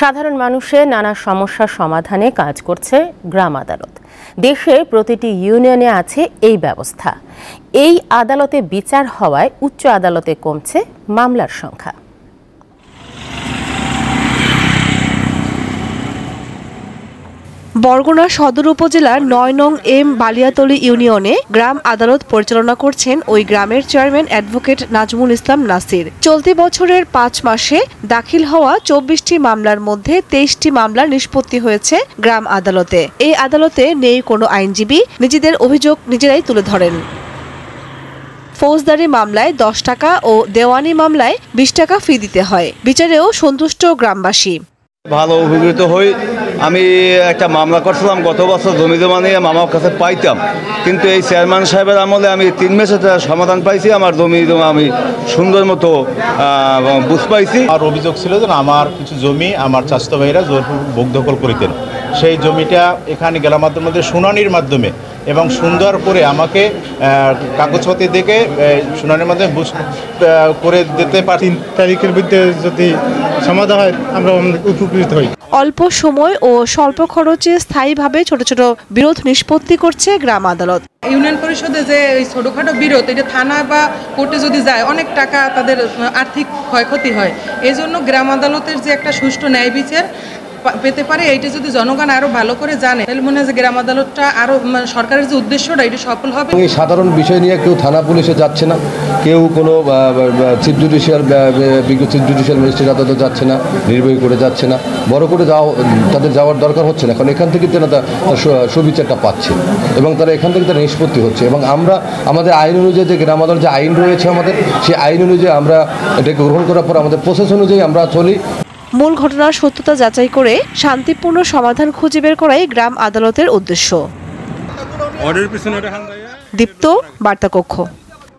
সাধারণ মানুষের নানা সমস্যার সমাধানে কাজ করছে গ্রাম আদালত। দেশের প্রতিটি ইউনিয়নে আছে এই ব্যবস্থা। এই আদালতে বিচার হওয়ায় উচ্চ আদালতে কমছে মামলার সংখ্যা। বরগুনা সদর উপজেলার ৯ নং এম বালিয়াতলী ইউনিয়নে গ্রাম আদালত পরিচালনা করছেন ওই গ্রামের চেয়ারম্যান অ্যাডভোকেট নাজমুল ইসলাম নাসির। চলতি বছরের ৫ মাসে দাখিল হওয়া ২৪টি মামলার মধ্যে ২৩টি মামলার নিষ্পত্তি হয়েছে গ্রাম আদালতে। এই আদালতে নেই কোনো আইনজীবী, নিজেদের অভিযোগ নিজেরাই তুলে ধরেন। ফৌজদারি মামলায় ১০ টাকা ও দেওয়ানি মামলায় ২০ টাকা ফি দিতে হয়। বিচারেও সন্তুষ্ট গ্রামবাসী। ভালো উপকৃত হই। আমি একটা মামলা করছিলাম গত বছর, জমি জমা নিয়ে মামার কাছে পাইতাম, কিন্তু এই চেয়ারম্যান সাহেবের আমলে আমি ৩ মাসে সমাধান পাইছি। আমার জমি জমা আমি সুন্দর মতো বুঝ পাইছি। আর অভিযোগ ছিল যে আমার কিছু জমি আমার চাচাতো ভাইরা জোরপূর্বক দখল করিতেন। সেই জমিটা এখানে গ্রাম আদালতের শুনানির মাধ্যমে এবং সুন্দর করে আমাকে কাগজপত্র দেখে শুনানির মাধ্যমে বুঝ করে দিতে পারি। ৩ তারিখের মধ্যে যদি সমাধান হয় আমরা উপকৃত হই। অল্প সময় ও স্বল্প খরচে স্থায়ীভাবে ছোট ছোট বিরোধ নিষ্পত্তি করছে গ্রাম আদালত। ইউনিয়ন পরিষদে যে এই ছোটখাটো বিরোধ, এটা থানা বা কোর্টে যদি যায় অনেক টাকা তাদের আর্থিক ক্ষয়ক্ষতি হয়। এই জন্য গ্রাম আদালতের যে একটা সুষ্ঠু ন্যায় বিচার পেতে পারে, এইটা যদি জনগণ আরো ভালো করে জানে তাহলে মনে হয় যে গ্রাম আদালতটা আরো সরকারের যে উদ্দেশ্যটা এটা সফল হবে। এই সাধারণ বিষয় নিয়ে কেউ থানা পুলিশে যাচ্ছে না, কেউ কোনো চিফ জুডিশিয়াল ম্যাজিস্ট্রেট আদালতে যাচ্ছে না, নির্বাহী করে যাচ্ছে না, বড় করে তাদের যাওয়ার দরকার হচ্ছে না, কারণ এখান থেকে তারা তার সুবিচারটা পাচ্ছে এবং তারা এখান থেকে তার নিষ্পত্তি হচ্ছে। এবং আমরা আমাদের আইন অনুযায়ী যে গ্রাম আদালত যে আইন রয়েছে আমাদের, সেই আইন অনুযায়ী আমরা এটাকে গ্রহণ করার পর আমাদের প্রসেস অনুযায়ী আমরা চলি। মূল ঘটনার সত্যতা যাচাই করে শান্তিপূর্ণ সমাধান খুঁজে বের করাই গ্রাম আদালতের উদ্দেশ্য। দীপ্ত, বার্তা কক্ষ।